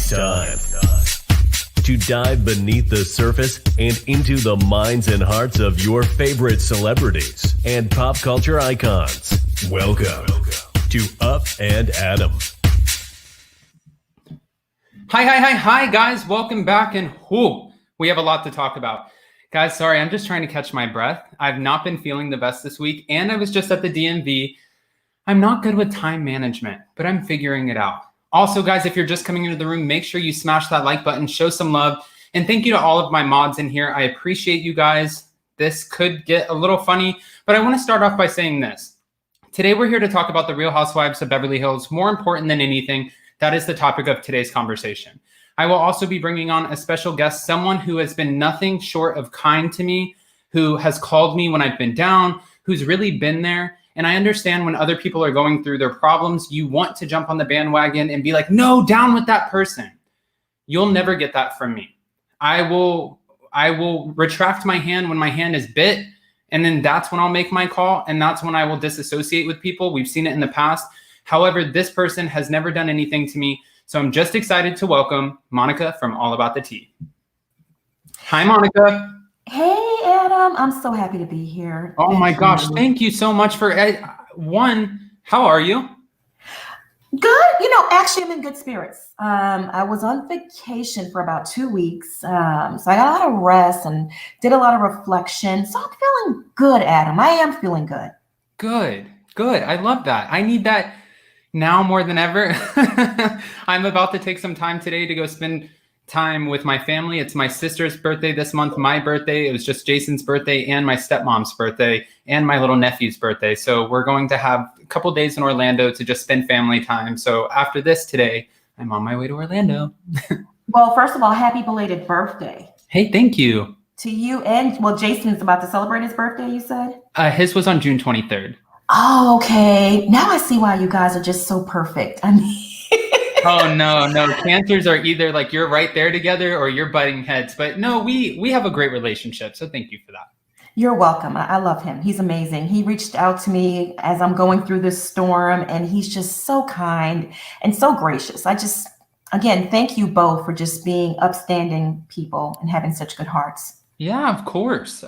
It's time to dive beneath the surface and into the minds and hearts of your favorite celebrities and pop culture icons. Welcome to Up and Adam. Hi, guys. Welcome back. And we have a lot to talk about. Guys, sorry, I'm just trying to catch my breath. I've not been feeling the best this week, and I was just at the DMV. I'm not good with time management, but I'm figuring it out. Also, guys, if you're just coming into the room, make sure you smash that like button, show some love, and thank you to all of my mods in here. I appreciate you guys. This could get a little funny, but I want to start off by saying this. Today, we're here to talk about the Real Housewives of Beverly Hills. More important than anything, that is the topic of today's conversation. I will also be bringing on a special guest, someone who has been nothing short of kind to me, who has called me when I've been down, who's really been there. And I understand when other people are going through their problems, you want to jump on the bandwagon and be like, no, down with that person. You'll never get that from me. I will retract my hand when my hand is bit, and then that's when I'll make my call, and that's when I will disassociate with people. We've seen it in the past. However, this person has never done anything to me, so I'm just excited to welcome Monica from All About the Tea. Hi, Monica. Hey, Adam. I'm so happy to be here. Oh my gosh. Thank you so much for how are you? Good. Actually, I'm in good spirits. I was on vacation for about 2 weeks. So I got a lot of rest and did a lot of reflection. So I'm feeling good, Adam. I am feeling good. Good. I love that. I need that now more than ever. I'm about to take some time today to go spend time with my family. It's my sister's birthday this month, my birthday. It was just Jason's birthday and my stepmom's birthday and my little nephew's birthday. So we're going to have a couple days in Orlando to just spend family time. So after this today, I'm on my way to Orlando. Well, first of all, happy belated birthday. Hey, thank you. To you and, Jason's about to celebrate his birthday, you said? His was on June 23rd. Oh, okay. Now I see why you guys are just so perfect. I mean... Oh, no. Cancers are either like you're right there together or you're butting heads. But no, we have a great relationship. So thank you for that. You're welcome. I love him. He's amazing. He reached out to me as I'm going through this storm, and he's just so kind and so gracious. Again, thank you both for just being upstanding people and having such good hearts. Yeah, of course.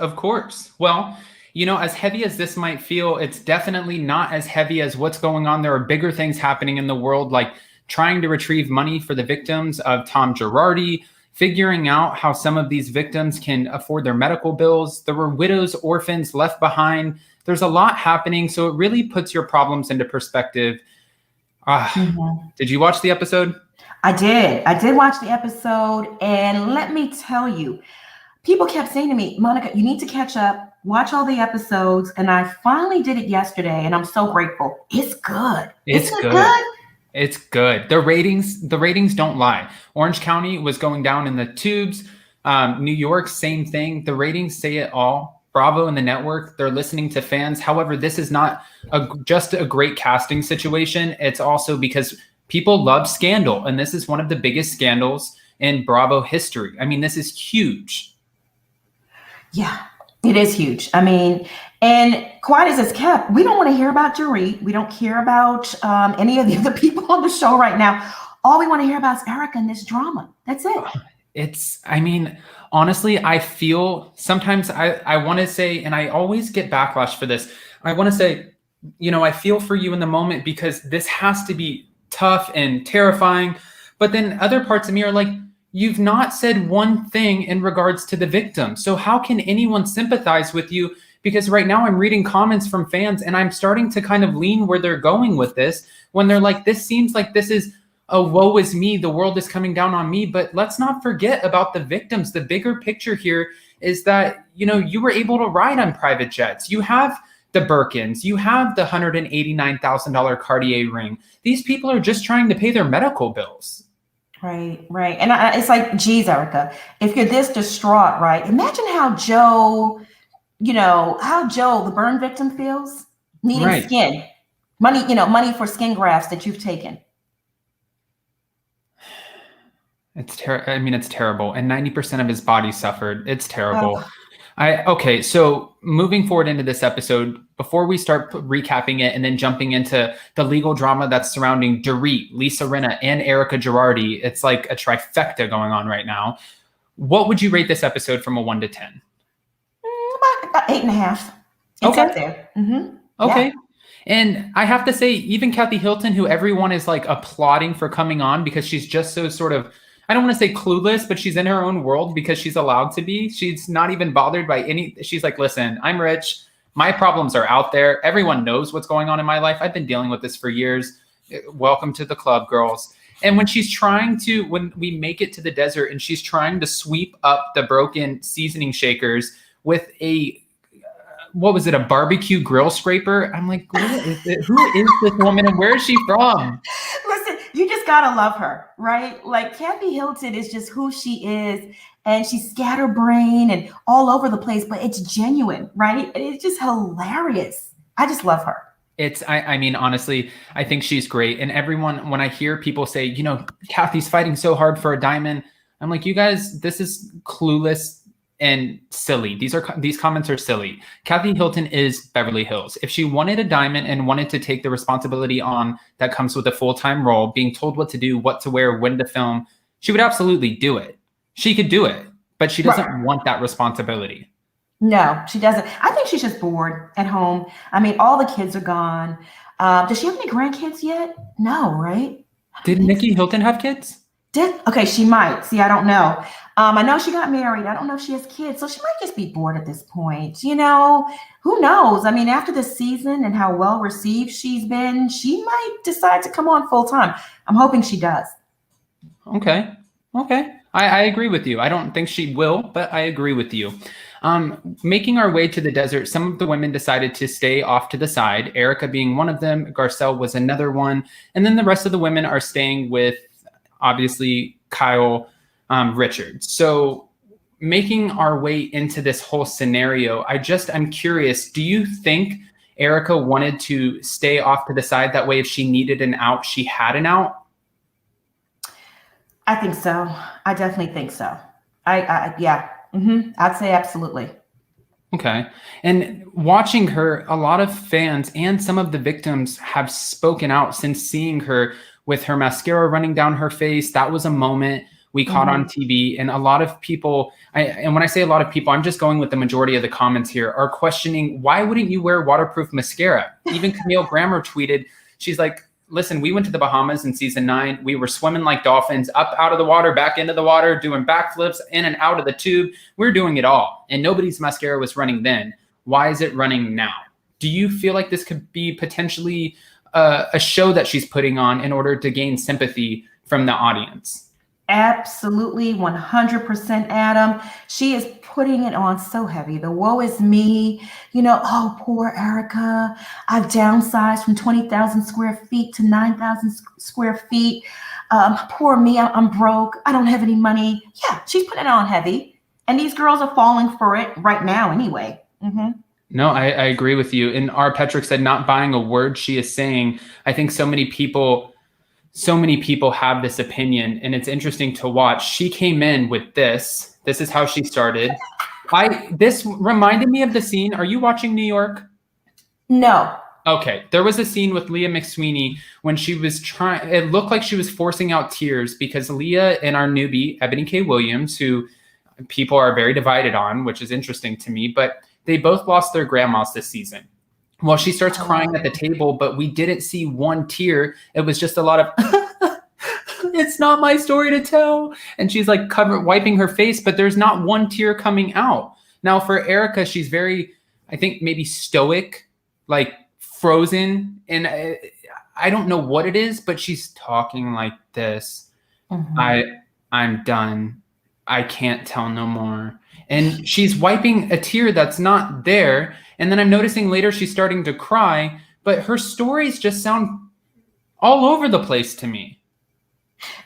Well, as heavy as this might feel, it's definitely not as heavy as what's going on. There are bigger things happening in the world, like trying to retrieve money for the victims of Tom Girardi, figuring out how some of these victims can afford their medical bills. There were widows, orphans left behind. There's a lot happening, so it really puts your problems into perspective. Did you watch the episode? I did watch the episode, and let me tell you, people kept saying to me, Monica, you need to catch up, watch all the episodes, and I finally did it yesterday, and I'm so grateful. It's good. It's good. It's good. The ratings don't lie. Orange County was going down in the tubes. New York, same thing. The ratings say it all. Bravo and the network, they're listening to fans. However, this is not just a great casting situation. It's also because people love scandal, and this is one of the biggest scandals in Bravo history. I mean, this is huge. Yeah, it is huge. I mean, and quiet as it's kept, we don't want to hear about Girardi. We don't care about any of the other people on the show right now. All we want to hear about is Erica and this drama. That's it. Honestly, I feel sometimes I want to say, and I always get backlash for this. I want to say, I feel for you in the moment because this has to be tough and terrifying. But then other parts of me are like, you've not said one thing in regards to the victim. So how can anyone sympathize with you? Because right now I'm reading comments from fans and I'm starting to kind of lean where they're going with this when they're like, this seems like this is a woe is me. The world is coming down on me. But let's not forget about the victims. The bigger picture here is that, you were able to ride on private jets. You have the Birkins. You have the $189,000 Cartier ring. These people are just trying to pay their medical bills. Right. And it's like, geez, Erica, if you're this distraught, right? Imagine how Joe, the burn victim feels needing skin, money for skin grafts that you've taken. It's terrible. And 90% of his body suffered. It's terrible. Okay, so moving forward into this episode, before we start recapping it and then jumping into the legal drama that's surrounding Dorit, Lisa Rinna, and Erica Girardi, it's like a trifecta going on right now. What would you rate this episode from a 1 to 10? About 8.5. It's Okay. up there. Okay. Yeah. And I have to say, even Kathy Hilton, who everyone is like applauding for coming on because she's just so sort of, I don't want to say clueless, but she's in her own world because she's allowed to be. She's not even bothered by she's like, listen, I'm rich. My problems are out there. Everyone knows what's going on in my life. I've been dealing with this for years. Welcome to the club, girls. And when we make it to the desert and she's trying to sweep up the broken seasoning shakers with a barbecue grill scraper? I'm like, who is this woman and where is she from? Listen, you just gotta love her, right? Like Kathy Hilton is just who she is, and she's scatterbrained and all over the place, but it's genuine, right? It's just hilarious. I just love her. I mean, honestly, I think she's great. And everyone, when I hear people say, Kathy's fighting so hard for a diamond, I'm like, you guys, this is clueless and silly. These comments are silly. Kathy Hilton is Beverly Hills. If she wanted a diamond and wanted to take the responsibility on that comes with a full-time role, being told what to do, what to wear, when to film, she would absolutely do it. She could do it, but she doesn't want that responsibility. No, she doesn't. I think she's just bored at home. I mean, all the kids are gone. Does she have any grandkids yet? No, right? Did Nikki Hilton have kids? Okay, she might. See, I don't know. I know she got married. I don't know if she has kids. So she might just be bored at this point. Who knows? I mean, after this season and how well received she's been, she might decide to come on full time. I'm hoping she does. Okay. I agree with you. I don't think she will, but I agree with you. Making our way to the desert, some of the women decided to stay off to the side, Erica being one of them. Garcelle was another one. And then the rest of the women are staying with, obviously, Kyle Richards. So making our way into this whole scenario, I'm curious, do you think Erica wanted to stay off to the side? That way, if she needed an out, she had an out? I think so. I definitely think so. Yeah. I'd say absolutely. Okay. And watching her, a lot of fans and some of the victims have spoken out since seeing her with her mascara running down her face. That was a moment we caught on TV. And a lot of people, and when I say a lot of people, I'm just going with the majority of the comments here, are questioning, why wouldn't you wear waterproof mascara? Even Camille Grammer tweeted, she's like, listen, we went to the Bahamas in season 9. We were swimming like dolphins, up out of the water, back into the water, doing backflips in and out of the tube. We're doing it all. And nobody's mascara was running then. Why is it running now? Do you feel like this could be potentially a show that she's putting on in order to gain sympathy from the audience? Absolutely, 100%, Adam. She is putting it on so heavy. The woe is me. Oh, poor Erica. I've downsized from 20,000 square feet to 9,000 square feet. Poor me. I'm broke. I don't have any money. Yeah, she's putting it on heavy. And these girls are falling for it right now anyway. No, I agree with you. And R. Petrick said, not buying a word she is saying. I think so many people have this opinion, and it's interesting to watch. She came in with this. This is how she started. This reminded me of the scene. Are you watching New York? No. Okay. There was a scene with Leah McSweeney when she was it looked like she was forcing out tears because Leah and our newbie, Ebony K. Williams, who people are very divided on, which is interesting to me, but they both lost their grandmas this season. Well, she starts crying at the table, but we didn't see one tear. It was just a lot of, it's not my story to tell. And she's like wiping her face, but there's not one tear coming out. Now for Erica, she's very, I think maybe stoic, like frozen. And I don't know what it is, but she's talking like this. I'm done. I can't tell no more. And she's wiping a tear that's not there. And then I'm noticing later she's starting to cry, but her stories just sound all over the place to me.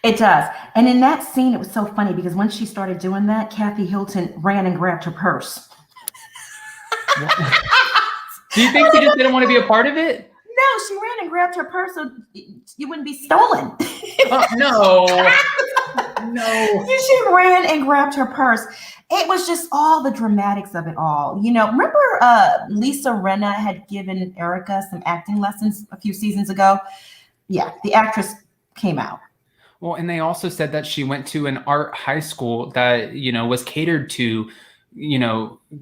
It does. And in that scene, it was so funny because when she started doing that, Kathy Hilton ran and grabbed her purse. Do you think she just didn't want to be a part of it? No, she ran and grabbed her purse so you wouldn't be stolen. No. No. She ran and grabbed her purse. It was just all the dramatics of it all. Remember Lisa Rinna had given Erica some acting lessons a few seasons ago? Yeah, the actress came out. Well, and they also said that she went to an art high school that, was catered to,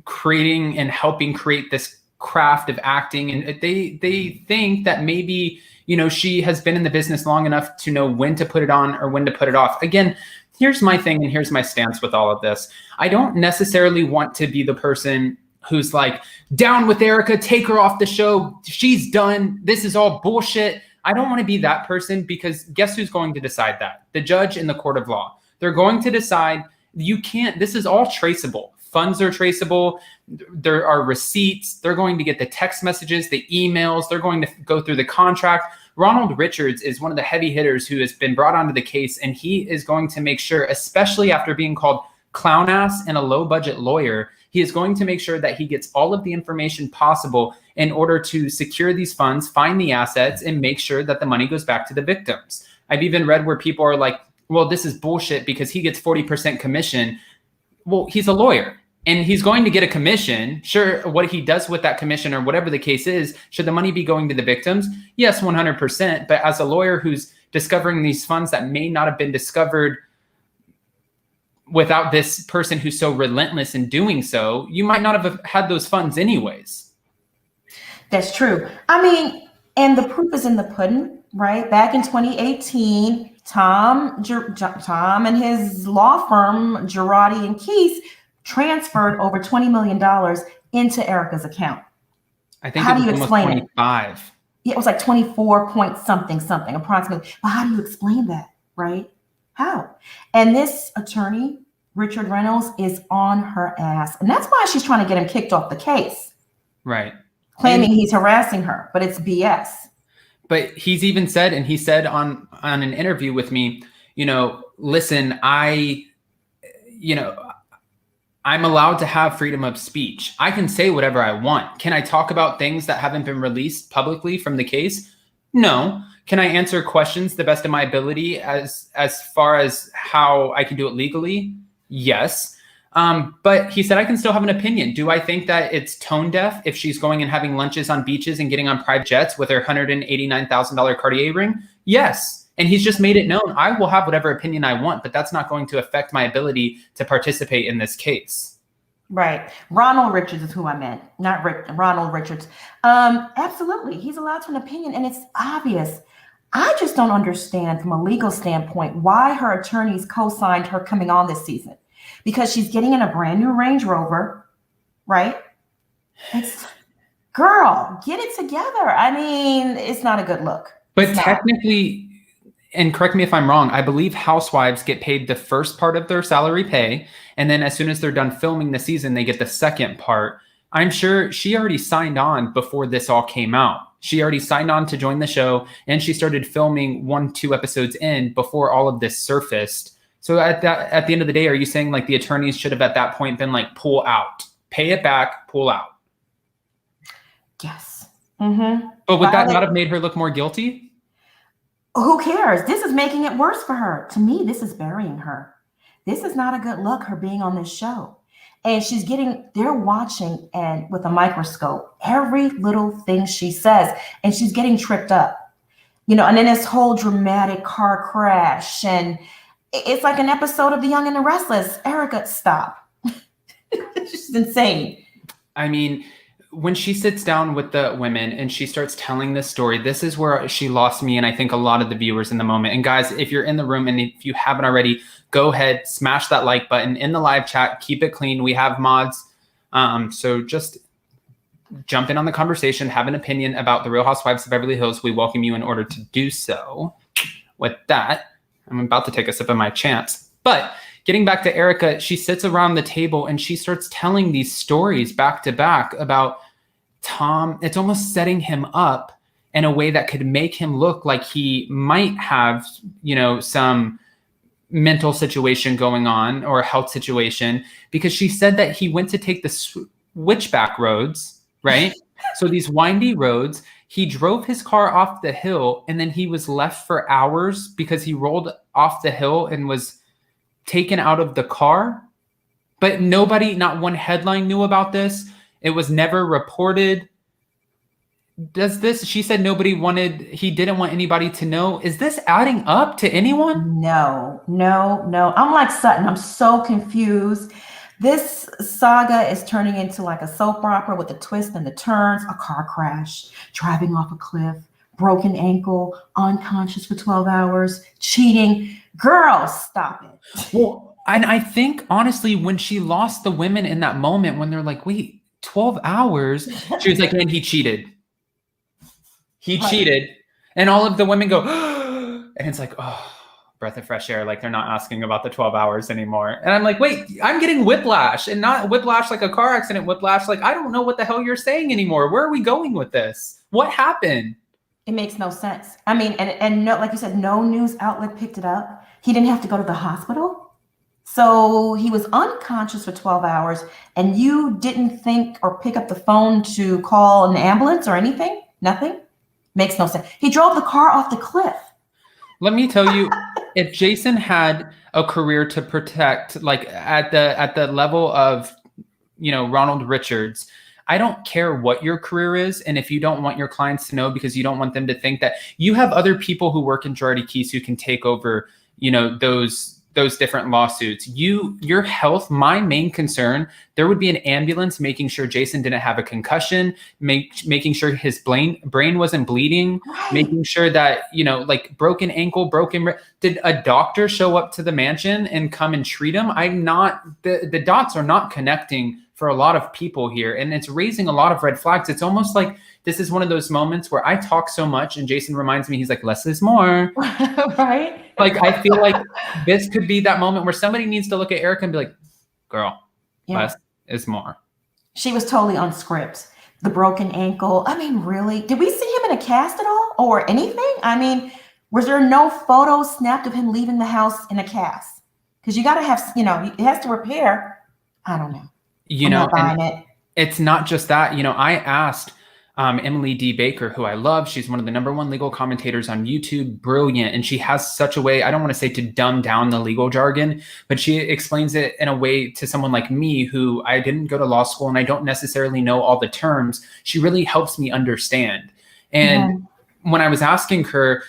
creating and helping create this craft of acting. And they think that maybe, she has been in the business long enough to know when to put it on or when to put it off. Again, here's my thing and here's my stance with all of this. I don't necessarily want to be the person who's like, down with Erica, take her off the show. She's done. This is all bullshit. I don't want to be that person, because guess who's going to decide that? The judge in the court of law. They're going to decide this is all traceable. Funds are traceable. There are receipts. They're going to get the text messages, the emails. They're going to go through the contract. Ronald Richards is one of the heavy hitters who has been brought onto the case, and he is going to make sure, especially after being called clown ass and a low budget lawyer, he is going to make sure that he gets all of the information possible in order to secure these funds, find the assets, and make sure that the money goes back to the victims. I've even read where people are like, well, this is bullshit because he gets 40% commission. Well, he's a lawyer and he's going to get a commission. Sure, what he does with that commission or whatever the case is, should the money be going to the victims? Yes, 100%. But as a lawyer who's discovering these funds that may not have been discovered without this person who's so relentless in doing so, you might not have had those funds anyways. That's true. I mean, and the proof is in the pudding, right? Back in 2018, Tom and his law firm, Girardi and Keys, transferred over $20 million into Erica's account. I think how it was do you almost explain 25. It? Yeah, it was like 24 point something approximately. But how do you explain that, right? How? And this attorney, Richard Reynolds, is on her ass. And that's why she's trying to get him kicked off the case. Right. Claiming he's harassing her, but it's BS. But he's even said, and he said on an interview with me, listen, I'm allowed to have freedom of speech. I can say whatever I want. Can I talk about things that haven't been released publicly from the case? No. Can I answer questions the best of my ability as far as how I can do it legally? Yes. But he said, I can still have an opinion. Do I think that it's tone deaf if she's going and having lunches on beaches and getting on private jets with her $189,000 Cartier ring? Yes. And he's just made it known, I will have whatever opinion I want, but that's not going to affect my ability to participate in this case. Right. Ronald Richards is who I meant, not Ronald Richards. Absolutely. He's allowed to an opinion, and it's obvious. I just don't understand from a legal standpoint why her attorneys co-signed her coming on this season, because she's getting in a brand new Range Rover, right? Girl, get it together. I mean, it's not a good look. But technically, and correct me if I'm wrong, I believe housewives get paid the first part of their salary pay. And then as soon as they're done filming the season, they get the second part. I'm sure she already signed on before this all came out. She already signed on to join the show, and she started filming 1-2 episodes in before all of this surfaced. So at the end of the day, are you saying like the attorneys should have at that point been like, pull out, pay it back, pull out? Yes. Mm-hmm. But would that not have made her look more guilty? Who cares? This is making it worse for her. To me, this is burying her. This is not a good look, her being on this show. And they're watching and with a microscope, every little thing she says, and she's getting tripped up, and then this whole dramatic car crash. And it's like an episode of The Young and the Restless. Erica, stop. It's just insane. I mean, when she sits down with the women and she starts telling this story, this is where she lost me, and I think a lot of the viewers in the moment. And guys, if you're in the room and if you haven't already, go ahead, smash that like button in the live chat. Keep it clean. We have mods. So just jump in on the conversation, have an opinion about the Real Housewives of Beverly Hills. We welcome you in order to do so. With that, I'm about to take a sip of my chance. But getting back to Erica, she sits around the table and she starts telling these stories back to back about Tom. It's almost setting him up in a way that could make him look like he might have, some mental situation going on or a health situation, because she said that he went to take the switchback roads, right? So these windy roads, he drove his car off the hill and then he was left for hours because he rolled off the hill and was taken out of the car, but nobody, not one headline knew about this. It was never reported. She said he didn't want anybody to know. Is this adding up to anyone? No. I'm like Sutton. I'm so confused. This saga is turning into like a soap opera with the twists and the turns, a car crash, driving off a cliff, broken ankle, unconscious for 12 hours, cheating. Girl, stop it. Well, and I think honestly, when she lost the women in that moment, when they're like, wait, 12 hours, she was like, and he cheated. He cheated. And all of the women go, and it's like, oh, breath of fresh air. Like they're not asking about the 12 hours anymore. And I'm like, wait, I'm getting whiplash, and not whiplash like a car accident, whiplash. Like, I don't know what the hell you're saying anymore. Where are we going with this? What happened? It makes no sense. I mean, and no, like you said, no news outlet picked it up. He didn't have to go to the hospital. So he was unconscious for 12 hours, and you didn't think or pick up the phone to call an ambulance or anything? Nothing? Makes no sense. He drove the car off the cliff. Let me tell you, if Jason had a career to protect, like at the level of, Ronald Richards, I don't care what your career is. And if you don't want your clients to know because you don't want them to think that, you have other people who work in Girardi Keys who can take over, those different lawsuits. Your health, my main concern, there would be an ambulance making sure Jason didn't have a concussion, making sure his brain wasn't bleeding, making sure that, like broken ankle, did a doctor show up to the mansion and come and treat him? The dots are not connecting for a lot of people here. And it's raising a lot of red flags. It's almost like this is one of those moments where I talk so much and Jason reminds me, he's like, less is more. Right? Like, I feel like this could be that moment where somebody needs to look at Erica and be like, girl, less is more. She was totally on script. The broken ankle. I mean, really? Did we see him in a cast at all or anything? I mean, was there no photos snapped of him leaving the house in a cast? Because you got to have, it has to repair. I don't know. It's not just that. I asked Emily D. Baker, who I love. She's one of the #1 legal commentators on YouTube. Brilliant. And she has such a way, I don't want to say to dumb down the legal jargon, but she explains it in a way to someone like me, who I didn't go to law school and I don't necessarily know all the terms. She really helps me understand. And when I was asking her,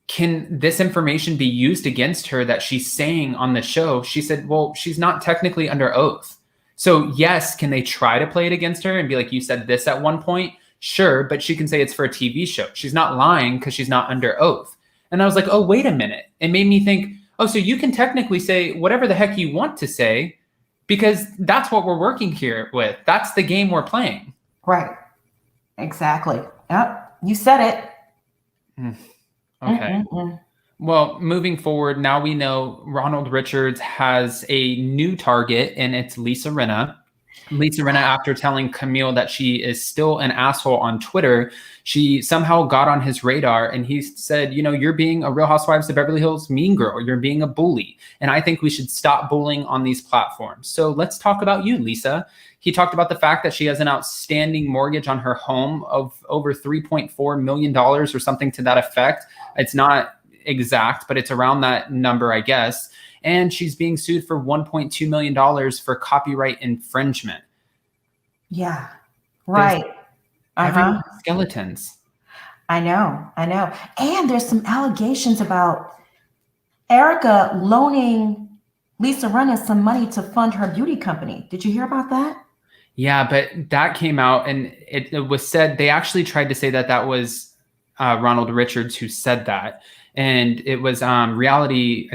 can this information be used against her that she's saying on the show? She said, well, she's not technically under oath. So yes, can they try to play it against her and be like, you said this at one point? Sure, but she can say it's for a TV show. She's not lying because she's not under oath. And I was like, oh, wait a minute. It made me think, oh, so you can technically say whatever the heck you want to say because that's what we're working here with. That's the game we're playing. Right. Exactly. Yep. You said it. Okay. Well, moving forward, now we know Ronald Richards has a new target, and it's Lisa Rinna. Lisa Rinna, after telling Camille that she is still an asshole on Twitter, she somehow got on his radar, and he said, you're being a Real Housewives of Beverly Hills mean girl. You're being a bully. And I think we should stop bullying on these platforms. So let's talk about you, Lisa. He talked about the fact that she has an outstanding mortgage on her home of over $3.4 million or something to that effect. It's not exact, but it's around that number, I guess. And she's being sued for $1.2 million for copyright infringement. Yeah, right. Skeletons. I know. And there's some allegations about Erica loaning Lisa Rinna some money to fund her beauty company. Did you hear about that? Yeah, but that came out and it was said, they actually tried to say that was Ronald Richards who said that. And it was Reality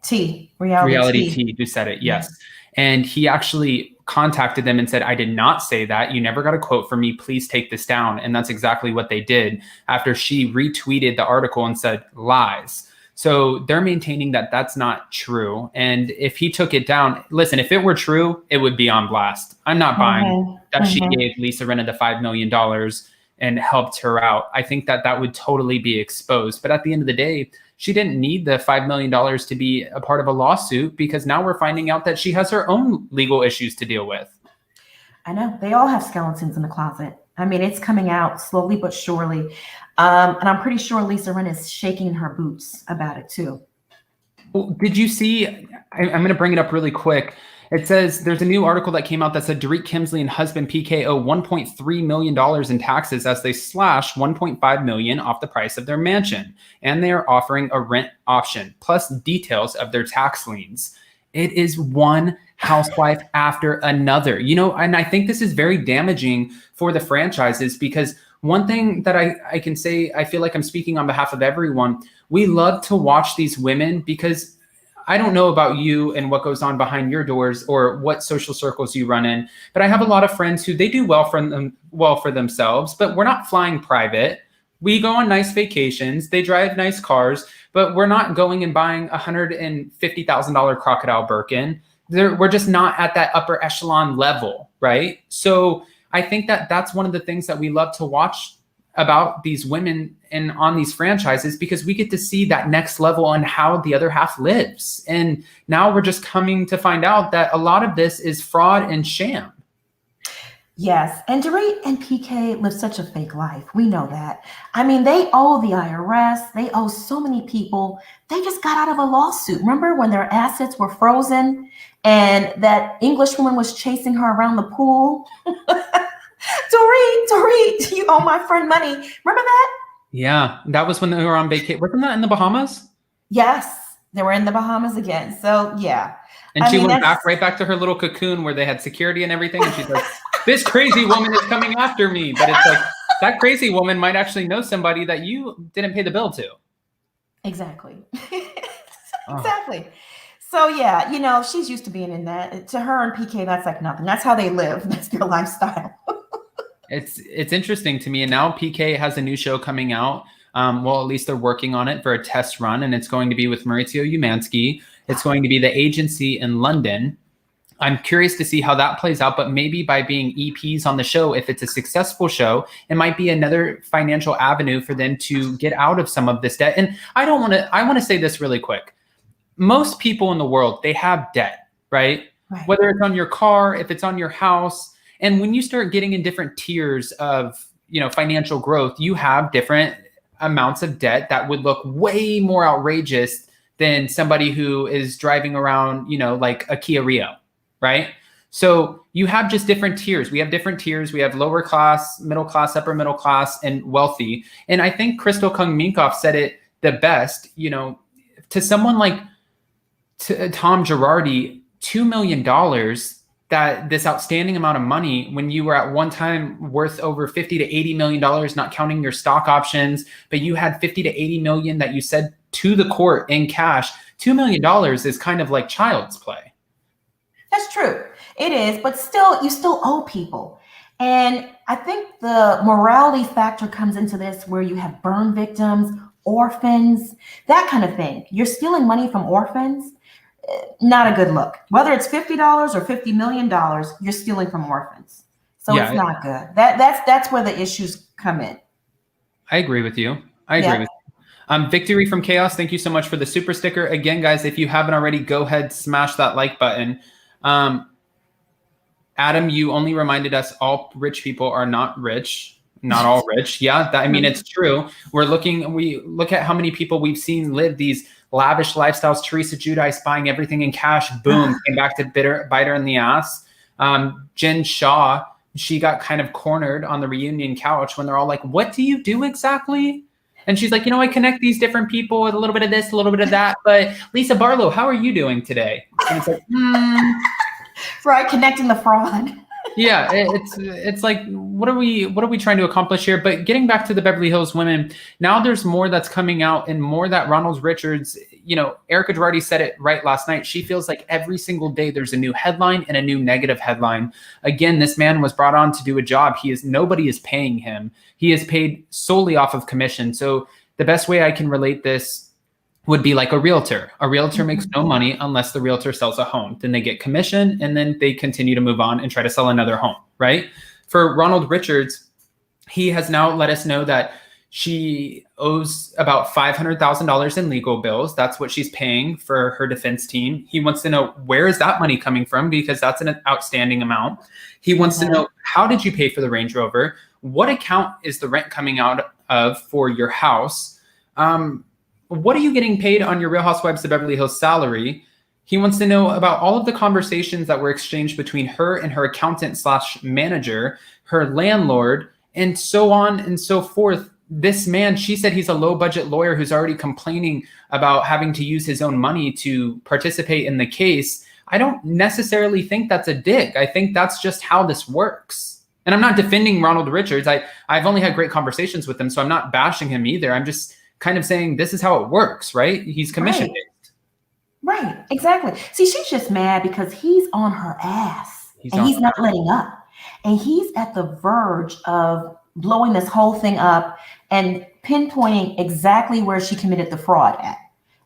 T who said it, yes. And he actually contacted them and said, I did not say that. You never got a quote from me. Please take this down. And that's exactly what they did after she retweeted the article and said lies. So they're maintaining that that's not true. And if he took it down, listen, if it were true, it would be on blast. I'm not buying that she gave Lisa Rinna the $5 million and helped her out. I think that would totally be exposed. But at the end of the day, she didn't need the $5 million to be a part of a lawsuit because now we're finding out that she has her own legal issues to deal with. I know. They all have skeletons in the closet. I mean, it's coming out slowly but surely. And I'm pretty sure Lisa Rinna is shaking her boots about it too. Well, did you see? I'm going to bring it up really quick. It says there's a new article that came out that said Dorit Kemsley and husband PK owe $1.3 million in taxes as they slash $1.5 million off the price of their mansion. And they are offering a rent option, plus details of their tax liens. It is one housewife after another. And I think this is very damaging for the franchises, because one thing that I can say, I feel like I'm speaking on behalf of everyone. We love to watch these women because I don't know about you and what goes on behind your doors or what social circles you run in, but I have a lot of friends who they do well for themselves, but we're not flying private. We go on nice vacations. They drive nice cars, but we're not going and buying $150,000 crocodile Birkin. We're just not at that upper echelon level, right? So I think that that's one of the things that we love to watch about these women and on these franchises, because we get to see that next level on how the other half lives. And now we're just coming to find out that a lot of this is fraud and sham. Yes. And Dorit and PK live such a fake life. We know that. I mean, they owe the IRS. They owe so many people. They just got out of a lawsuit. Remember when their assets were frozen and that English woman was chasing her around the pool? Dorit, you owe my friend money. Remember that? Yeah, that was when they were on vacation. Wasn't that in the Bahamas? Yes, they were in the Bahamas again. So yeah. And she went right back to her little cocoon where they had security and everything. And she's like, this crazy woman is coming after me. But it's like, that crazy woman might actually know somebody that you didn't pay the bill to. Exactly. Exactly. So yeah, she's used to being in that. To her and PK, that's like nothing. That's how they live. That's their lifestyle. It's interesting to me. And now PK has a new show coming out. Well, at least they're working on it for a test run, and it's going to be with Maurizio Umansky. It's going to be the agency in London. I'm curious to see how that plays out, but maybe by being EPs on the show, if it's a successful show, it might be another financial avenue for them to get out of some of this debt. And I want to say this really quick. Most people in the world, they have debt, right? Whether it's on your car, if it's on your house. And when you start getting in different tiers of, financial growth, you have different amounts of debt that would look way more outrageous than somebody who is driving around, like a Kia Rio, right? So you have just different tiers. We have different tiers. We have lower class, middle class, upper middle class, and wealthy. And I think Crystal Kung Minkoff said it the best, to someone like Tom Girardi, $2 million, that this outstanding amount of money when you were at one time worth over $50 to $80 million, not counting your stock options, but you had $50 to $80 million that you said to the court in cash. $2 million is kind of like child's play. That's true. It is, but still, you still owe people. And I think the morality factor comes into this, where you have burn victims, orphans, that kind of thing. You're stealing money from orphans. Not a good look. Whether it's $50 or $50 million, you're stealing from orphans. So it's not good. That's where the issues come in. I agree with you. I agree with you. Victory from Chaos, thank you so much for the super sticker. Again, guys, if you haven't already, go ahead, smash that like button. Adam, you only reminded us all rich people are not rich. Not all rich. Yeah, it's true. We look at how many people we've seen live these lavish lifestyles. Teresa Giudice buying everything in cash. Boom, came back to bite her in the ass. Jen Shaw, she got kind of cornered on the reunion couch when they're all like, what do you do exactly? And she's like, I connect these different people with a little bit of this, a little bit of that. But Lisa Barlow, how are you doing today? And it's like, right, connecting the fraud. Yeah, it's like, what are we trying to accomplish here? But getting back to the Beverly Hills women, now there's more that's coming out, and more that Ronald Richards, Erica Girardi said it right last night. She feels like every single day there's a new headline and a new negative headline. Again, this man was brought on to do a job. Nobody is paying him. He is paid solely off of commission. So the best way I can relate this would be like a realtor. A realtor makes no money unless the realtor sells a home. Then they get commission, and then they continue to move on and try to sell another home, right? For Ronald Richards, he has now let us know that she owes about $500,000 in legal bills. That's what she's paying for her defense team. He wants to know, where is that money coming from? Because that's an outstanding amount. He wants to know, how did you pay for the Range Rover? What account is the rent coming out of for your house? what are you getting paid on your Real Housewives of Beverly Hills salary? He wants to know about all of the conversations that were exchanged between her and her accountant / manager, her landlord, and so on and so forth. This man, she said he's a low budget lawyer who's already complaining about having to use his own money to participate in the case. I don't necessarily think that's a dig. I think that's just how this works. And I'm not defending Ronald Richards. I've only had great conversations with him, so I'm not bashing him either. I'm just kind of saying this is how it works, right? He's commission based. Right, exactly. See, she's just mad because he's on her ass he's not letting up. And he's at the verge of blowing this whole thing up and pinpointing exactly where she committed the fraud at.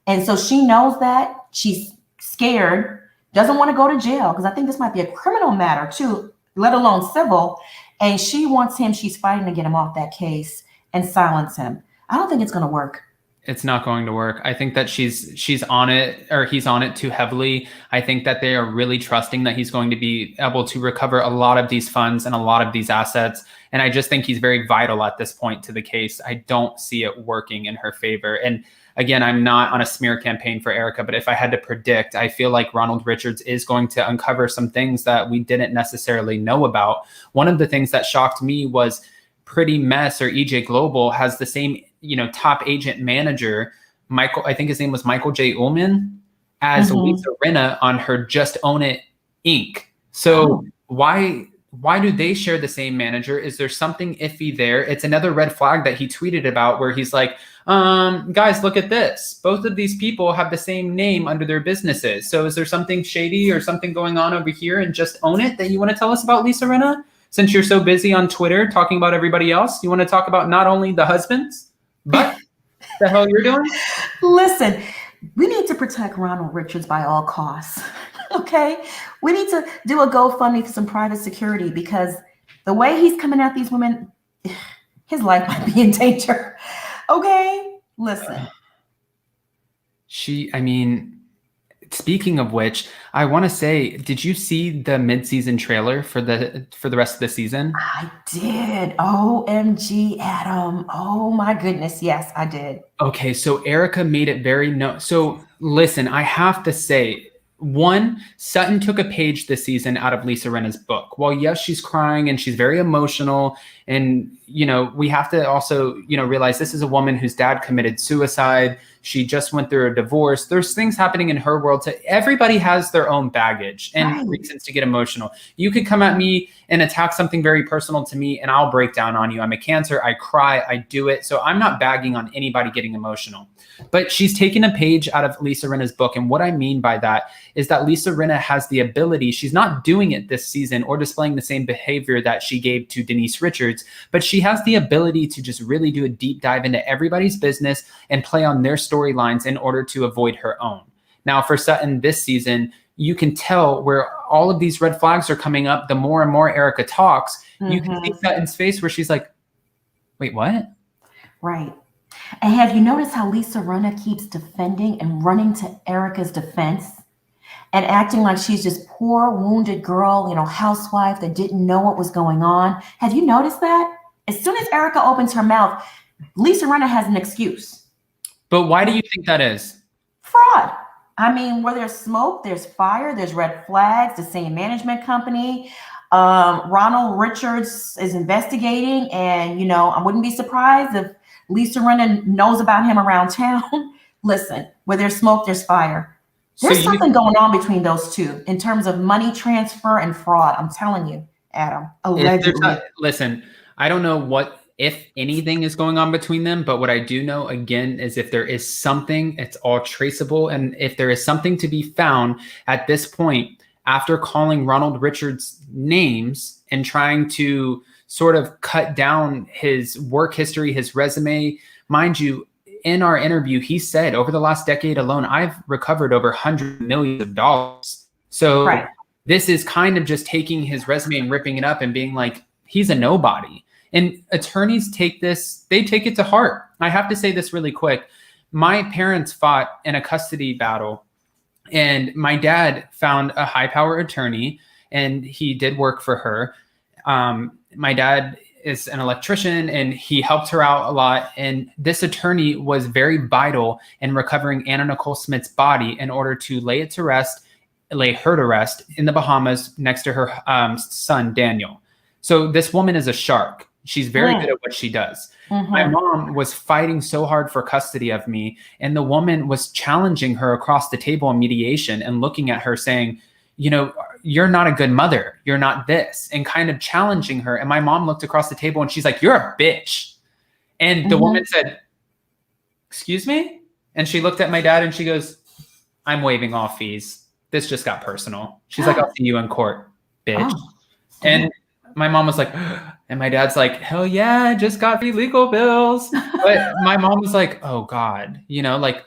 And so she knows that. She's scared, doesn't want to go to jail, because I think this might be a criminal matter too, let alone civil. And she wants him, she's fighting to get him off that case and silence him. I don't think it's going to work. It's not going to work. I think that she's on it, or he's on it too heavily. I think that they are really trusting that he's going to be able to recover a lot of these funds and a lot of these assets. And I just think he's very vital at this point to the case. I don't see it working in her favor. And again, I'm not on a smear campaign for Erica, but if I had to predict, I feel like Ronald Richards is going to uncover some things that we didn't necessarily know about. One of the things that shocked me was Pretty Mess, or EJ Global, has the same, top agent manager, Michael, I think his name was Michael J. Ullman, as Lisa Rinna on her Just Own It Inc. So why do they share the same manager? Is there something iffy there? It's another red flag that he tweeted about, where he's like, guys, look at this. Both of these people have the same name under their businesses. So is there something shady or something going on over here and Just Own It that you want to tell us about, Lisa Rinna? Since you're so busy on Twitter talking about everybody else, you want to talk about not only the husbands, but the hell you're doing? Listen, we need to protect Ronald Richards by all costs. Okay? We need to do a GoFundMe for some private security, because the way he's coming at these women, his life might be in danger. Okay? Listen. Speaking of which, I want to say, did you see the mid-season trailer for the rest of the season? I did. OMG, Adam. Oh my goodness. Yes, I did. Okay, so Erica made it very So listen, I have to say, one, Sutton took a page this season out of Lisa Rinna's book. Well, yes, she's crying and she's very emotional. And, we have to also, realize this is a woman whose dad committed suicide. She just went through a divorce. There's things happening in her world. Everybody has their own baggage and reasons to get emotional. You could come at me and attack something very personal to me, and I'll break down on you. I'm a Cancer. I cry. I do it. So I'm not bagging on anybody getting emotional. But she's taken a page out of Lisa Rinna's book. And what I mean by that is that Lisa Rinna has the ability, she's not doing it this season or displaying the same behavior that she gave to Denise Richards, but she has the ability to just really do a deep dive into everybody's business and play on their storylines in order to avoid her own. Now, for Sutton this season, you can tell where all of these red flags are coming up. The more and more Erica talks, you can see Sutton's face where she's like, wait, what? Right. And have you noticed how Lisa Rinna keeps defending and running to Erica's defense and acting like she's just poor, wounded girl, housewife that didn't know what was going on? Have you noticed that? As soon as Erica opens her mouth, Lisa Rinna has an excuse. But why do you think that is? Fraud. Where there's smoke, there's fire, there's red flags, the same management company. Ronald Richards is investigating, and, I wouldn't be surprised if Lisa Rinna knows about him around town. Listen, where there's smoke, there's fire. There's something going on between those two in terms of money transfer and fraud. I'm telling you, Adam, allegedly. Listen, I don't know what, if anything, is going on between them, but what I do know, again, is if there is something, it's all traceable. And if there is something to be found at this point, after calling Ronald Richards names and trying to sort of cut down his work history, his resume. Mind you, in our interview, he said over the last decade alone, I've recovered over $100 million. So this is kind of just taking his resume and ripping it up and being like, he's a nobody. And attorneys take it to heart. I have to say this really quick. My parents fought in a custody battle, and my dad found a high power attorney, and he did work for her. My dad is an electrician and he helped her out a lot. And this attorney was very vital in recovering Anna Nicole Smith's body in order to lay her to rest in the Bahamas next to her son, Daniel. So this woman is a shark. She's very good at what she does. My mom was fighting so hard for custody of me, and the woman was challenging her across the table in mediation and looking at her saying, you know, you're not a good mother. You're not this, and kind of challenging her. And my mom looked across the table and she's like, you're a bitch. And the woman said, excuse me? And she looked at my dad and she goes, I'm waiving all fees. This just got personal. She's like, I'll see you in court, bitch. And my mom was like, and my dad's like, hell yeah, I just got free legal bills. But my mom was like, oh God, you know, like,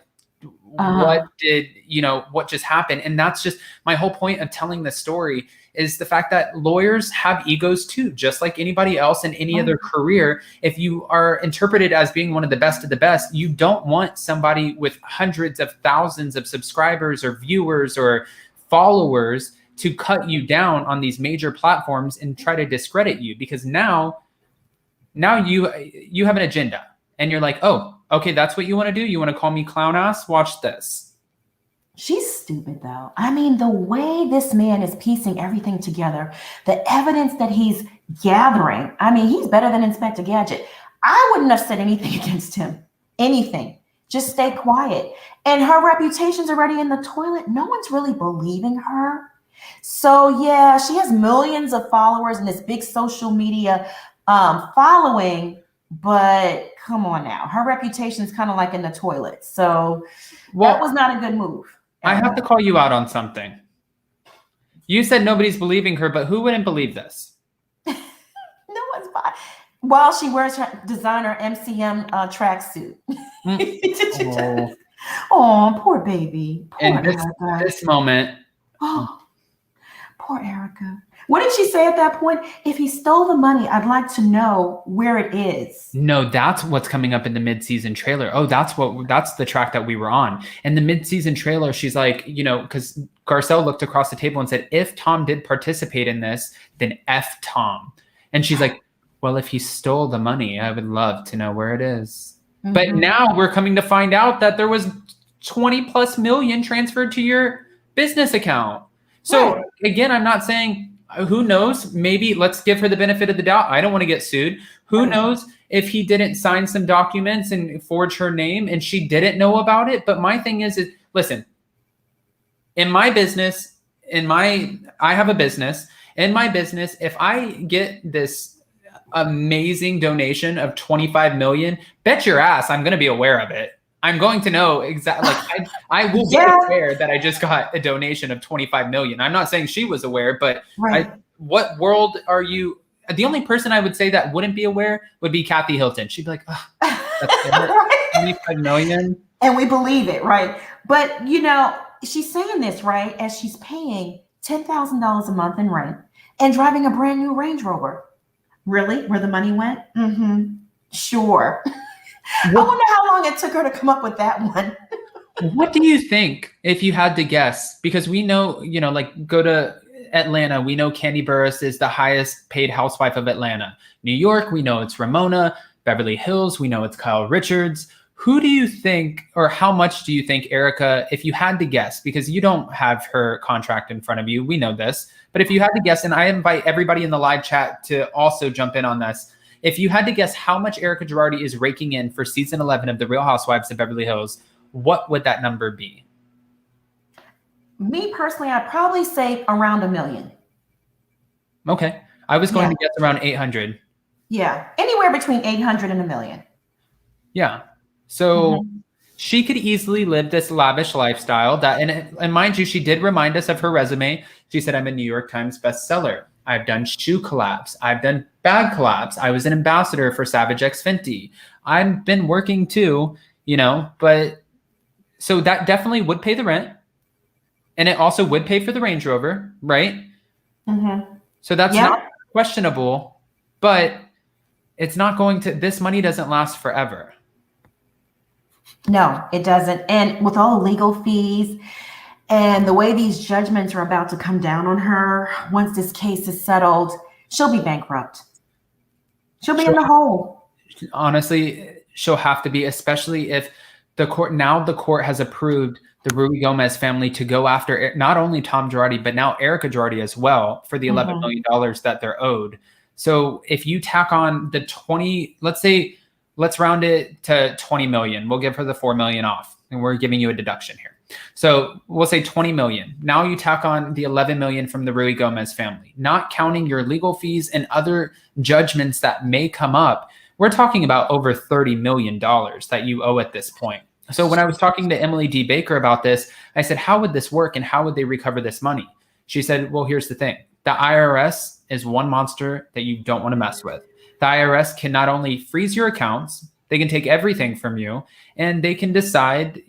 what just happened? And that's just my whole point of telling this story, is the fact that lawyers have egos too, just like anybody else in any other career. If you are interpreted as being one of the best, you don't want somebody with hundreds of thousands of subscribers or viewers or followers to cut you down on these major platforms and try to discredit you, because now you have an agenda and you're like, oh, okay, that's what you want to do? You want to call me clown ass? Watch this. She's stupid though. I mean, the way this man is piecing everything together, the evidence that he's gathering, I mean, he's better than Inspector Gadget. I wouldn't have said anything against him. Anything. Just stay quiet. And her reputation's already in the toilet. No one's really believing her. So yeah, she has millions of followers and this big social media following, but come on now, her reputation is kind of like in the toilet. So that was not a good move. I have to call you out on something. You said nobody's believing her, but who wouldn't believe this? No one's buying. While she wears her designer MCM tracksuit. Oh, poor baby. Poor And this moment. Oh, poor Erica. What did she say at that point? If he stole the money, I'd like to know where it is. No, that's what's coming up in the mid-season trailer. Oh, that's the track that we were on. In the mid-season trailer, she's like, you know, because Garcelle looked across the table and said, if Tom did participate in this, then F Tom. And she's like, well, if he stole the money, I would love to know where it is. But now we're coming to find out that there was 20+ million transferred to your business account. So again, I'm not saying, who knows, maybe let's give her the benefit of the doubt. I don't want to get sued. Who knows if he didn't sign some documents and forge her name and she didn't know about it. But my thing is listen, in my business, I have a business. In my business, if I get this amazing donation of 25 million, bet your ass I'm going to be aware of it. I'm going to know exactly. Like I will be aware that I just got a donation of 25 million. I'm not saying she was aware, but what world are you? The only person I would say that wouldn't be aware would be Kathy Hilton. She'd be like, oh, that's 25 million. And we believe it, right? But you know, she's saying this, right, as she's paying $10,000 a month in rent and driving a brand new Range Rover. Really? Where the money went? Sure. I wonder how long it took her to come up with that one. What do you think, if you had to guess? Because we know, you know, like go to Atlanta, we know Candy Burris is the highest paid housewife of Atlanta. New York, we know it's Ramona. Beverly Hills, we know it's Kyle Richards. Who do you think, or how much do you think Erica, if you had to guess, because you don't have her contract in front of you, we know this, but if you had to guess, and I invite everybody in the live chat to also jump in on this, if you had to guess how much Erica Girardi is raking in for season 11 of The Real Housewives of Beverly Hills, what would that number be? Me personally, I'd probably say around $1 million. Okay. I was going to guess around 800. Yeah. Anywhere between 800 and $1 million. Yeah. So she could easily live this lavish lifestyle that, and mind you, she did remind us of her resume. She said, I'm a New York Times bestseller. I've done shoe collabs. I've done bag collabs. I was an ambassador for Savage X Fenty. I've been working too, you know, but so that definitely would pay the rent. And it also would pay for the Range Rover, right? So that's not questionable, but it's not going to, this money doesn't last forever. No, it doesn't. And with all the legal fees and the way these judgments are about to come down on her, once this case is settled, she'll be bankrupt. She'll be in the hole. Honestly, she'll have to be, especially if the court has approved the Ruy Gomez family to go after not only Tom Girardi, but now Erica Girardi as well for the $11 million that they're owed. So if you tack on the 20, let's round it to 20 million. We'll give her the 4 million off, and we're giving you a deduction here. So we'll say 20 million. Now you tack on the 11 million from the Ruy Gomez family, not counting your legal fees and other judgments that may come up. We're talking about over $30 million that you owe at this point. So when I was talking to Emily D. Baker about this, I said, how would this work and how would they recover this money? She said, well, here's the thing. The IRS is one monster that you don't want to mess with. The IRS can not only freeze your accounts, they can take everything from you, and they can decide,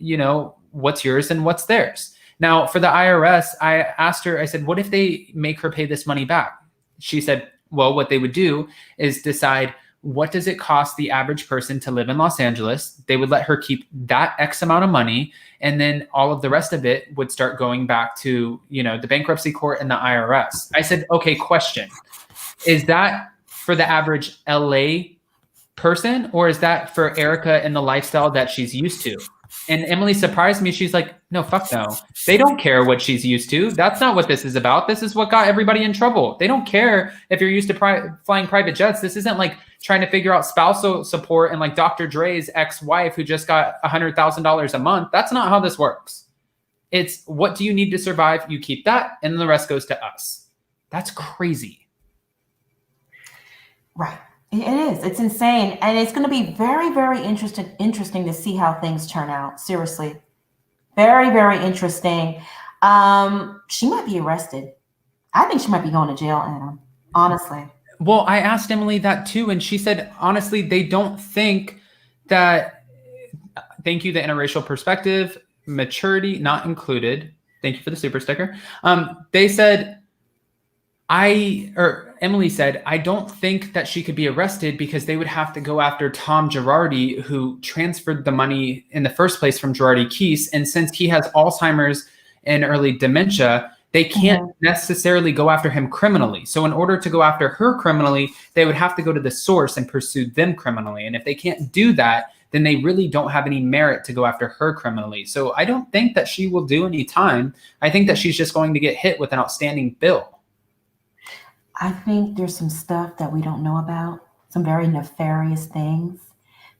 what's yours and what's theirs. Now, for the IRS, I asked her, I said, what if they make her pay this money back? She said, well, what they would do is decide, what does it cost the average person to live in Los Angeles? They would let her keep that X amount of money, and then all of the rest of it would start going back to, the bankruptcy court and the IRS. I said, okay, question. Is that for the average LA person, or is that for Erica and the lifestyle that she's used to? And Emily surprised me. She's like, no, fuck no. They don't care what she's used to. That's not what this is about. This is what got everybody in trouble. They don't care if you're used to flying private jets. This isn't like trying to figure out spousal support and like Dr. Dre's ex-wife who just got $100,000 a month. That's not how this works. It's what do you need to survive? You keep that, and then the rest goes to us. That's crazy. Right. It is. It's insane. And it's going to be very, very interesting to see how things turn out. Seriously. Very, very interesting. She might be arrested. I think she might be going to jail, Adam. Honestly. Well, I asked Emily that too, and she said, honestly, they don't think that, thank you, the interracial perspective, maturity not included. Thank you for the super sticker. They said, Emily said, I don't think that she could be arrested because they would have to go after Tom Girardi, who transferred the money in the first place from Girardi Keese. And since he has Alzheimer's and early dementia, they can't necessarily go after him criminally. So in order to go after her criminally, they would have to go to the source and pursue them criminally. And if they can't do that, then they really don't have any merit to go after her criminally. So I don't think that she will do any time. I think that she's just going to get hit with an outstanding bill. I think there's some stuff that we don't know about, some very nefarious things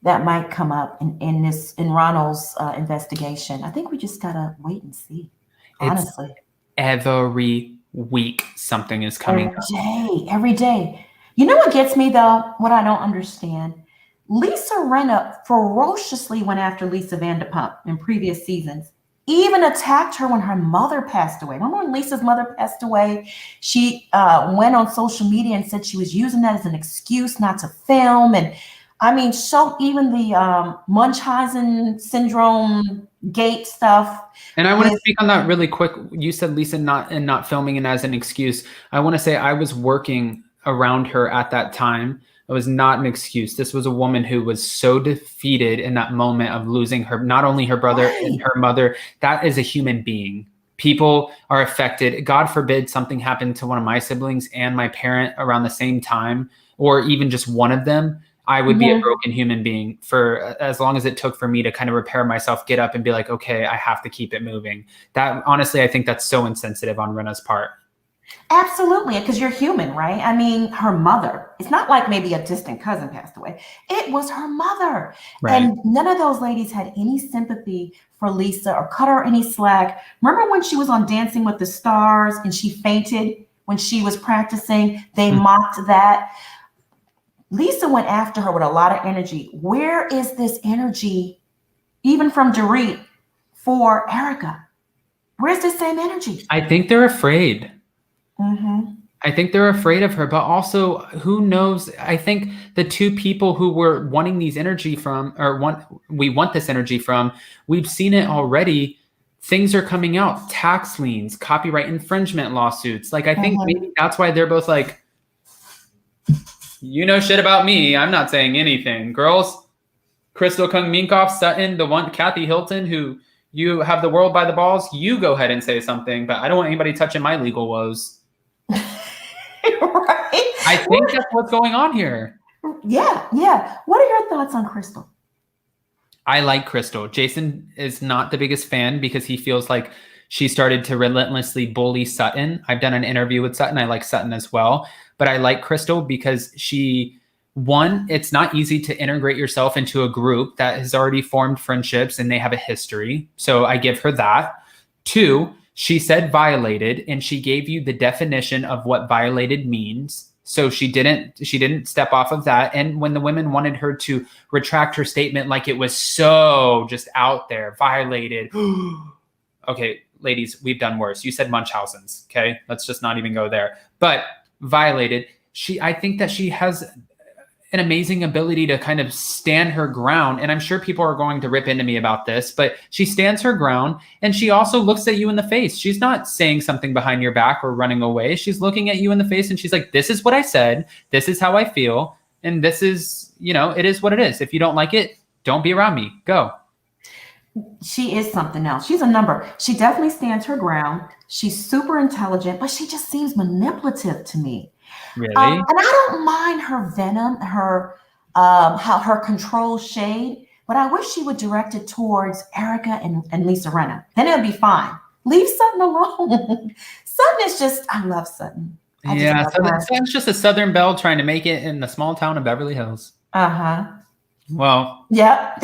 that might come up in Ronald's investigation. I think we just gotta wait and see. Honestly, every week something is coming. Every day. You know what gets me though? What I don't understand. Lisa Rinna ferociously went after Lisa Vanderpump in previous seasons. Even attacked her when her mother passed away. Remember when Lisa's mother passed away? She went on social media and said she was using that as an excuse not to film. And I mean, so even the Munchausen syndrome gate stuff. And I want to speak on that really quick. You said Lisa not filming it as an excuse. I want to say I was working around her at that time. It was not an excuse. This was a woman who was so defeated in that moment of losing not only her brother and her mother. That is a human being. People are affected. God forbid something happened to one of my siblings and my parent around the same time, or even just one of them. I would be a broken human being for as long as it took for me to kind of repair myself, get up and be like, okay, I have to keep it moving. That honestly, I think that's so insensitive on Rinna's part. Absolutely, because you're human, right? I mean, her mother. It's not like maybe a distant cousin passed away. It was her mother. Right. And none of those ladies had any sympathy for Lisa or cut her any slack. Remember when she was on Dancing with the Stars and she fainted when she was practicing? They mocked that. Lisa went after her with a lot of energy. Where is this energy, even from Dorit, for Erica? Where's this same energy? I think they're afraid. I think they're afraid of her, but also who knows? I think the two people who were wanting these energy from, we want this energy from, we've seen it already. Things are coming out, tax liens, copyright infringement lawsuits. Like, I think maybe that's why they're both like, you know shit about me. I'm not saying anything. Girls, Crystal Kung Minkoff, Sutton, the one, Kathy Hilton, who you have the world by the balls, you go ahead and say something, but I don't want anybody touching my legal woes. Right? I think that's what's going on here. Yeah, yeah. What are your thoughts on Crystal? I like Crystal. Jason is not the biggest fan because he feels like she started to relentlessly bully Sutton. I've done an interview with Sutton. I like Sutton as well. But I like Crystal because one, it's not easy to integrate yourself into a group that has already formed friendships and they have a history. So I give her that. Two, she said violated, and she gave you the definition of what violated means. So she didn't step off of that. And when the women wanted her to retract her statement like it was so just out there, violated. Okay, ladies, we've done worse. You said Munchausen's, okay? Let's just not even go there. But violated, I think that she has an amazing ability to kind of stand her ground. And I'm sure people are going to rip into me about this, but she stands her ground and she also looks at you in the face. She's not saying something behind your back or running away. She's looking at you in the face and she's like, this is what I said. This is how I feel. And this is, it is what it is. If you don't like it, don't be around me. Go. She is something else. She's a number. She definitely stands her ground. She's super intelligent, but she just seems manipulative to me. Really? And I don't mind her venom, her her control shade, but I wish she would direct it towards Erica and Lisa Rinna. Then it would be fine. Leave Sutton alone. Sutton is just, I love Sutton. Sutton's just a Southern belle trying to make it in the small town of Beverly Hills. Uh-huh. Well, yeah.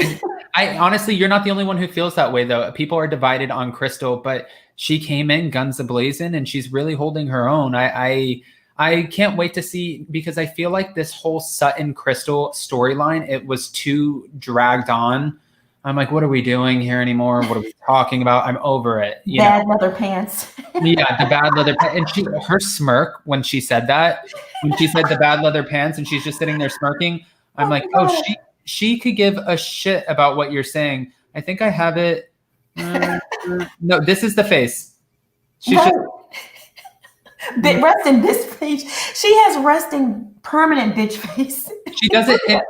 I honestly, you're not the only one who feels that way, though. People are divided on Crystal, but she came in guns a-blazing, and she's really holding her own. I can't wait to see, because I feel like this whole Sutton Crystal storyline, it was too dragged on. I'm like, what are we doing here anymore? What are we talking about? I'm over it. Bad leather pants. Yeah, the bad leather pants. And her smirk when she said that, when she said the bad leather pants, and she's just sitting there smirking. I'm like, oh, she could give a shit about what you're saying. I think I have it. No, this is the face. She's just resting bitch face. She has resting permanent bitch face. She does it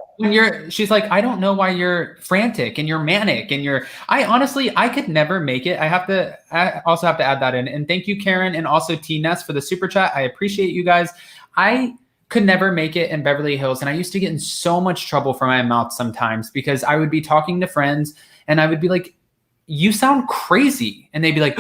she's like, I don't know why you're frantic and you're manic and I could never make it. I also have to add that in. And thank you, Karen, and also T-Ness for the super chat. I appreciate you guys. I could never make it in Beverly Hills. And I used to get in so much trouble for my mouth sometimes because I would be talking to friends and I would be like, you sound crazy. And they'd be like,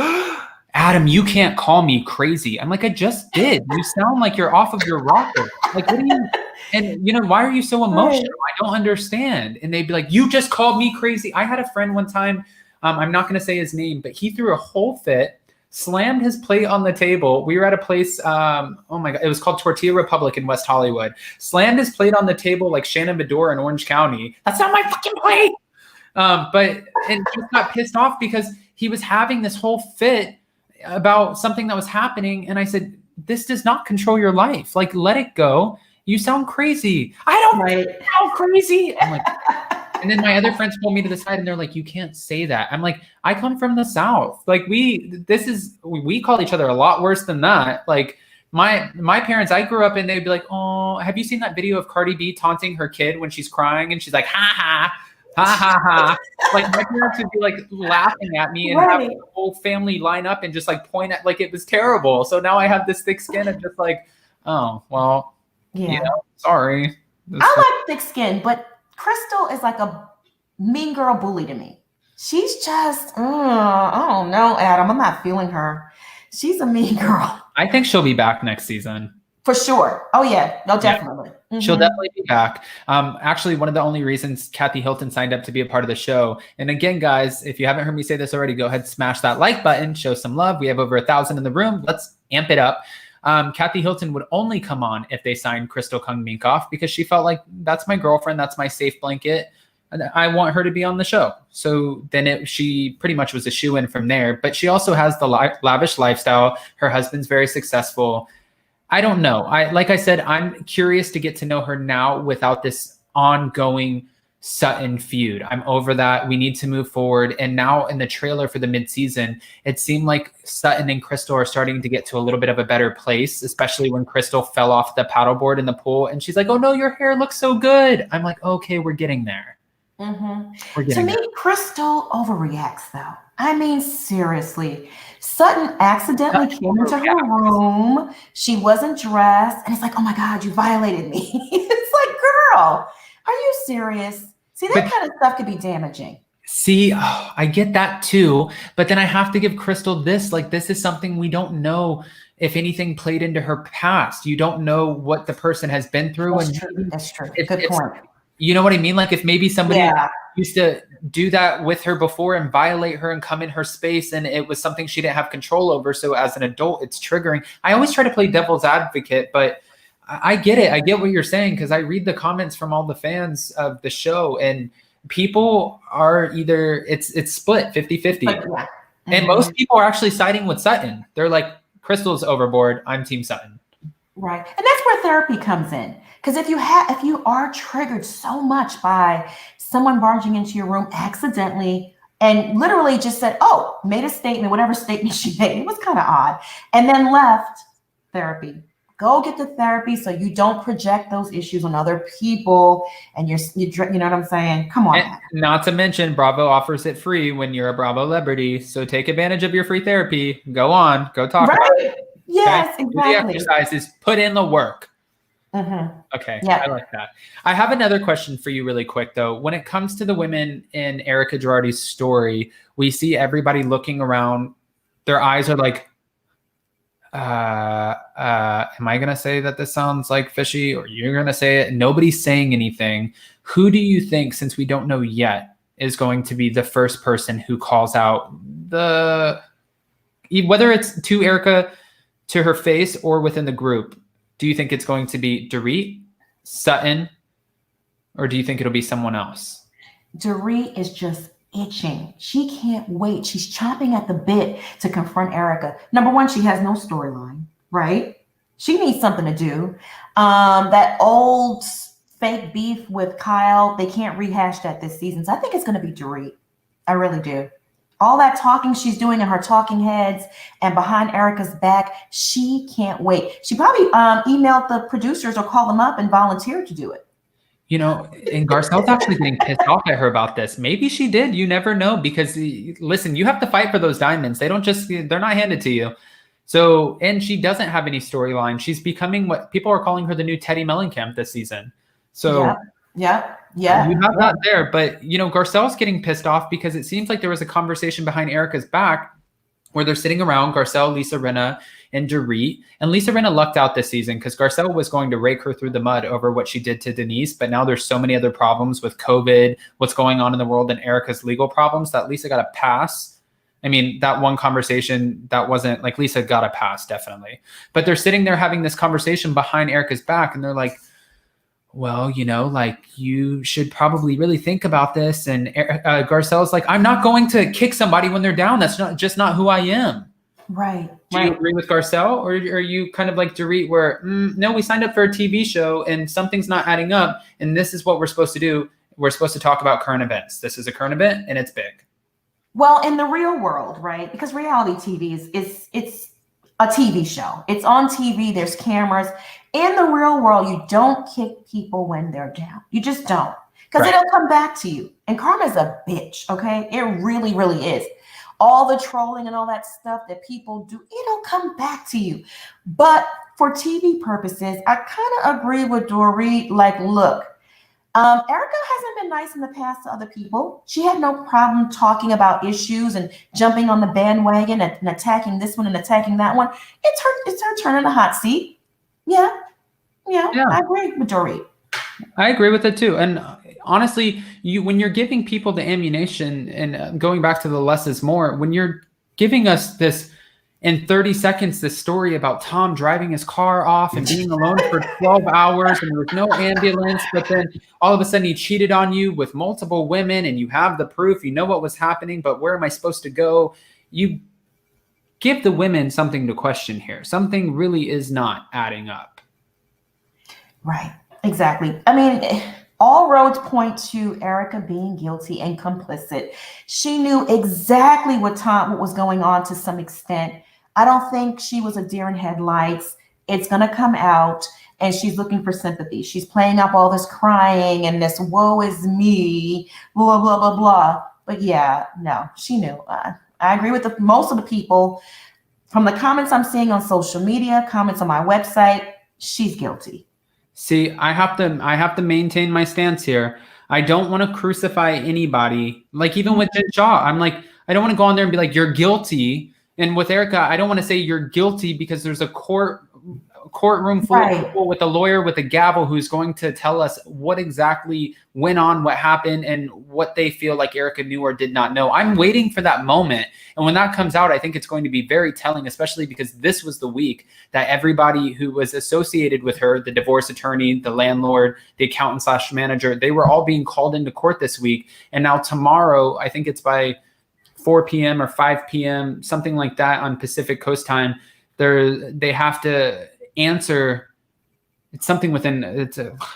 Adam, you can't call me crazy. I'm like, I just did. You sound like you're off of your rocker. Like, what do you, and why are you so emotional? I don't understand. And they'd be like, you just called me crazy. I had a friend one time, I'm not going to say his name, but he threw a whole fit, slammed his plate on the table. We were at a place, oh my God, it was called Tortilla Republic in West Hollywood. Slammed his plate on the table like Shannon Bedore in Orange County. That's not my fucking plate. And just got pissed off because he was having this whole fit about something that was happening. And I said, this does not control your life. Like, let it go. You sound crazy. I don't sound crazy. I'm like, and then my other friends pulled me to the side and they're like, you can't say that. I'm like, I come from the South. Like we call each other a lot worse than that. Like my parents, I grew up and they'd be like, oh, have you seen that video of Cardi B taunting her kid when she's crying? And she's like, ha ha. Ha ha ha. Like my parents would be like laughing at me and have the whole family line up and just like point at, like it was terrible. So now I have this thick skin and just like, oh, well, sorry. I like thick skin, but Crystal is like a mean girl bully to me. She's just, I don't know, Adam. I'm not feeling her. She's a mean girl. I think she'll be back next season. For sure. Oh, yeah. No, definitely. Yeah. She'll definitely be back. Actually, one of the only reasons Kathy Hilton signed up to be a part of the show. And again, guys, if you haven't heard me say this already, go ahead, smash that like button, show some love. We have over 1,000 in the room. Let's amp it up. Kathy Hilton would only come on if they signed Crystal Kung Minkoff because she felt like that's my girlfriend. That's my safe blanket. And I want her to be on the show. So then she pretty much was a shoo-in from there. But she also has the lavish lifestyle. Her husband's very successful. I don't know. Like I said, I'm curious to get to know her now without this ongoing Sutton feud. I'm over that. We need to move forward. And now in the trailer for the midseason, it seemed like Sutton and Crystal are starting to get to a little bit of a better place, especially when Crystal fell off the paddleboard in the pool. And she's like, oh no, your hair looks so good. I'm like, okay, we're getting there. We're To getting me, there. Crystal overreacts, though. I mean, seriously. Sutton accidentally Sutton came into her overreacts. room. She wasn't dressed. And it's like, oh my God, you violated me. It's like, girl, are you serious? See, that But kind of stuff could be damaging. see, I get that too. But then I have to give Crystal this. Like, this is something we don't know if anything played into her past. You don't know what the person has been through. That's And true. That's true. if Good it's, point. you know what I mean? Like, if maybe somebody Yeah. used to do that with her before and violate her and come in her space, and it was something she didn't have control over. So as an adult, it's triggering. I always try to play devil's advocate, but I get it. I get what you're saying, because I read the comments from all the fans of the show, and people are either it's split 50-50. Yeah. And most people are actually siding with Sutton. They're like, Crystal's overboard, I'm team Sutton. Right. And that's where therapy comes in. Because if you are triggered so much by someone barging into your room accidentally and literally just said, oh, made a statement, whatever statement she made, it was kind of odd, and then left, therapy. Go get the therapy so you don't project those issues on other people. And you know what I'm saying? Come on. And not to mention, Bravo offers it free when you're a Bravo celebrity. So take advantage of your free therapy. Go on, go talk about it. Yes, Okay? exactly. Do the exercises, put in the work. Okay, Yeah. I like that. I have another question for you really quick, though. When it comes to the women in Erica Girardi's story, we see everybody looking around. Their eyes are like, am I going to say that this sounds like fishy, or you're going to say it? Nobody's saying anything. Who do you think, since we don't know yet, is going to be the first person who calls out whether it's to Erica, to her face, or within the group? Do you think it's going to be Dorit, Sutton, or do you think it'll be someone else? Dorit is just itching. She can't wait. She's chomping at the bit to confront Erica. Number one, she has no storyline, right? She needs something to do. That old fake beef with Kyle, they can't rehash that this season. So I think it's going to be Dorit. I really do. All that talking she's doing in her talking heads and behind Erica's back, she can't wait. She probably emailed the producers or called them up and volunteered to do it. You know, and Garcelle's actually getting pissed off at her about this. Maybe she did. You never know, because listen, you have to fight for those diamonds. They're not handed to you. So, and she doesn't have any storyline. She's becoming what people are calling her the new Teddy Mellencamp this season. So yeah. You have that there, but you know, Garcelle's getting pissed off because it seems like there was a conversation behind Erica's back where they're sitting around, Garcelle, Lisa Rinna, and Dorit. And Lisa Rinna lucked out this season because Garcelle was going to rake her through the mud over what she did to Denise. But now there's so many other problems with COVID, what's going on in the world, and Erica's legal problems that Lisa got a pass. I mean, that one conversation, that wasn't like Lisa got a pass, definitely. But they're sitting there having this conversation behind Erica's back, and they're like, well, you know, like, you should probably really think about this. And Garcelle's like, I'm not going to kick somebody when they're down. That's not who I am. Right. Do you agree with Garcelle, or are you kind of like Dorit, where no, we signed up for a TV show and something's not adding up, and this is what we're supposed to do. We're supposed to talk about current events. This is a current event and it's big. Well, in the real world, right? Because reality TV it's a TV show. It's on TV. There's cameras. In the real world, you don't kick people when they're down. You just don't, because it'll come back to you. And karma's a bitch, okay? It really, really is. All the trolling and all that stuff that people do, it'll come back to you. But for TV purposes, I kind of agree with Dorit. Like, look, Erica hasn't been nice in the past to other people. She had no problem talking about issues and jumping on the bandwagon and attacking this one and attacking that one. It's her turn in the hot seat. Yeah, I agree with Dorit. I agree with it too. And honestly, when you're giving people the ammunition, and going back to the less is more, when you're giving us this in 30 seconds, this story about Tom driving his car off and being alone for 12 hours and with no ambulance, but then all of a sudden he cheated on you with multiple women, and you have the proof, you know what was happening, but where am I supposed to go? You give the women something to question here. Something really is not adding up. Right. Exactly. I mean, all roads point to Erica being guilty and complicit. She knew exactly what was going on to some extent. I don't think she was a deer in headlights. it's going to come out, and she's looking for sympathy. She's playing up all this crying and this woe is me, blah, blah, blah, blah. But yeah, no, she knew. I agree with most of the people from the comments I'm seeing on social media, comments on my website. She's guilty. See, I have to maintain my stance here. I don't want to crucify anybody. Like even with Jen Shaw, I'm like, I don't want to go on there and be like, you're guilty. And with Erica, I don't want to say you're guilty because there's a courtroom full of people with a lawyer with a gavel who's going to tell us what exactly went on, what happened, and what they feel like Erica knew or did not know. I'm waiting for that moment. And when that comes out, I think it's going to be very telling, especially because this was the week that everybody who was associated with her, the divorce attorney, the landlord, the accountant / manager, they were all being called into court this week. And now tomorrow, I think it's by 4 p.m. or 5 p.m., something like that on Pacific Coast time, they have to answer. It's something within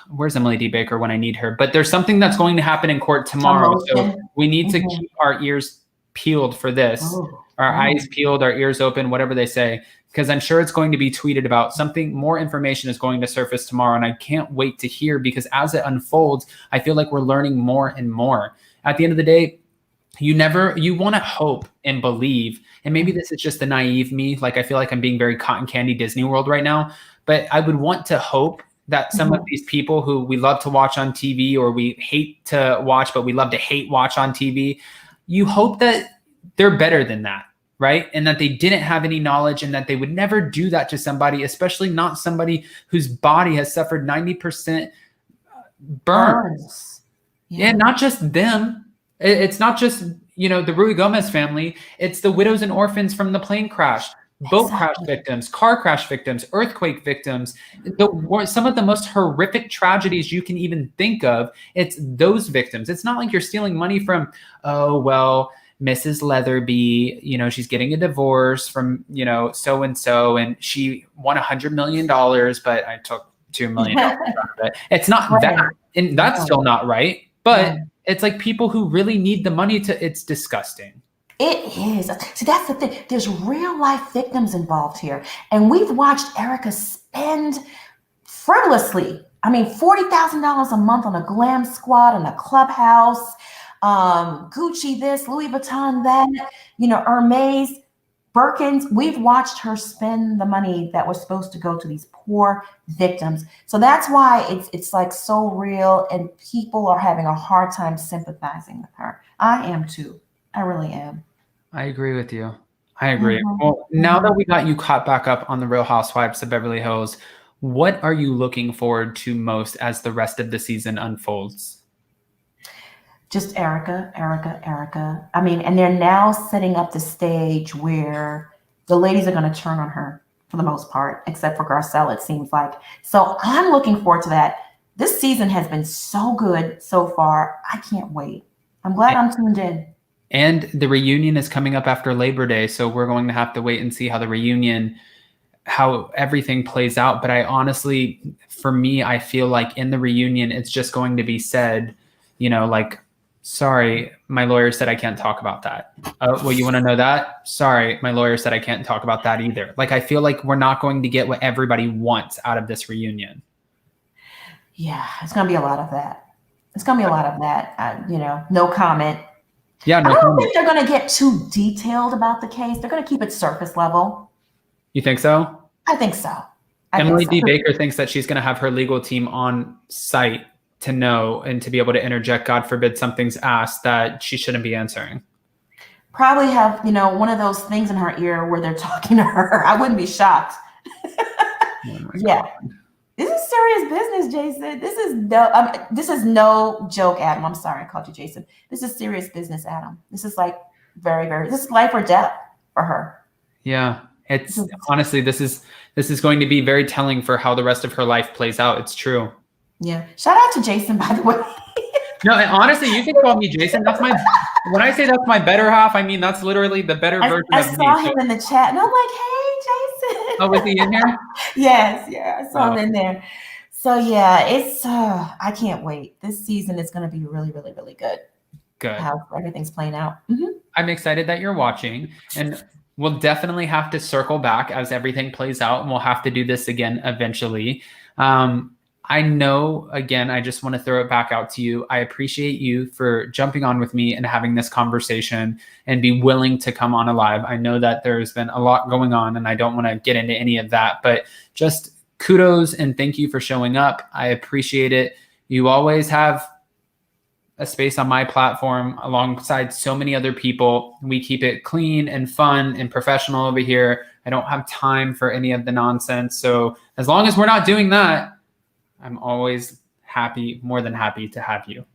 where's Emily D. Baker when I need her? But there's something that's going to happen in court tomorrow. So we need to keep our ears peeled for this, our eyes peeled, our ears open, whatever they say, because I'm sure it's going to be tweeted about. Something more information is going to surface tomorrow. And I can't wait to hear, because as it unfolds, I feel like we're learning more and more. At the end of the day, you want to hope and believe, and maybe this is just the naive me. Like, I feel like I'm being very cotton candy Disney World right now, but I would want to hope that some of these people who we love to watch on TV, or we hate to watch, but we love to hate watch on TV, you hope that they're better than that, right? And that they didn't have any knowledge, and that they would never do that to somebody, especially not somebody whose body has suffered 90% burns. Yeah, not just them. It's not just, the Rui Gomez family. It's the widows and orphans from the plane crash, boat crash victims, car crash victims, earthquake victims, some of the most horrific tragedies you can even think of. It's those victims. It's not like you're stealing money from, Mrs. Leatherby, she's getting a divorce from, so-and-so, and she won $100 million, but I took $2 million out of it. It's not that, and that's still not right. But it's like people who really need the money it's disgusting. It is. See, that's the thing. There's real life victims involved here. And we've watched Erica spend frivolously. I mean, $40,000 a month on a glam squad and a clubhouse, Gucci this, Louis Vuitton that, Hermes, Birkins. We've watched her spend the money that was supposed to go to these poor victims. So that's why it's like so real, and people are having a hard time sympathizing with her. I am too. I really am. I agree with you. I agree. Well, now that we got you caught back up on the Real Housewives of Beverly Hills, what are you looking forward to most as the rest of the season unfolds? Just Erica. I mean, and they're now setting up the stage where the ladies are going to turn on her for the most part, except for Garcelle, it seems like. So I'm looking forward to that. This season has been so good so far. I can't wait. I'm glad I'm tuned in. And the reunion is coming up after Labor Day. So we're going to have to wait and see how everything plays out. But I honestly, for me, I feel like in the reunion, it's just going to be said, like, sorry, my lawyer said I can't talk about that. Well, you want to know that? Sorry, my lawyer said I can't talk about that either. Like, I feel like we're not going to get what everybody wants out of this reunion. Yeah, it's going to be a lot of that. No comment. Yeah, no I don't comment. think they're going to get too detailed about the case. They're going to keep it surface level. You think so? I think so. Emily D. Baker thinks that she's going to have her legal team on site to know and to be able to interject, God forbid something's asked that she shouldn't be answering. Probably have, one of those things in her ear where they're talking to her. I wouldn't be shocked. Yeah. This is serious business, Jason. This is no joke, Adam. I'm sorry I called you Jason. This is serious business, Adam. This is like very, very, this is life or death for her. Yeah. It's honestly, this is going to be very telling for how the rest of her life plays out. It's true. Yeah. Shout out to Jason, by the way. No, honestly, you can call me Jason. When I say that's my better half, I mean, that's literally the better version of me. I saw him in the chat and I'm like, hey, Jason. Oh, was he in here? Yes. Yeah. I saw him in there. So yeah, it's, I can't wait. This season is going to be really, really, really good. Good. How everything's playing out. I'm excited that you're watching. And we'll definitely have to circle back as everything plays out, and we'll have to do this again eventually. I know, again, I just want to throw it back out to you. I appreciate you for jumping on with me and having this conversation and be willing to come on a live. I know that there's been a lot going on and I don't want to get into any of that, but just kudos and thank you for showing up. I appreciate it. You always have a space on my platform alongside so many other people. We keep it clean and fun and professional over here. I don't have time for any of the nonsense. So as long as we're not doing that, I'm always happy, more than happy to have you.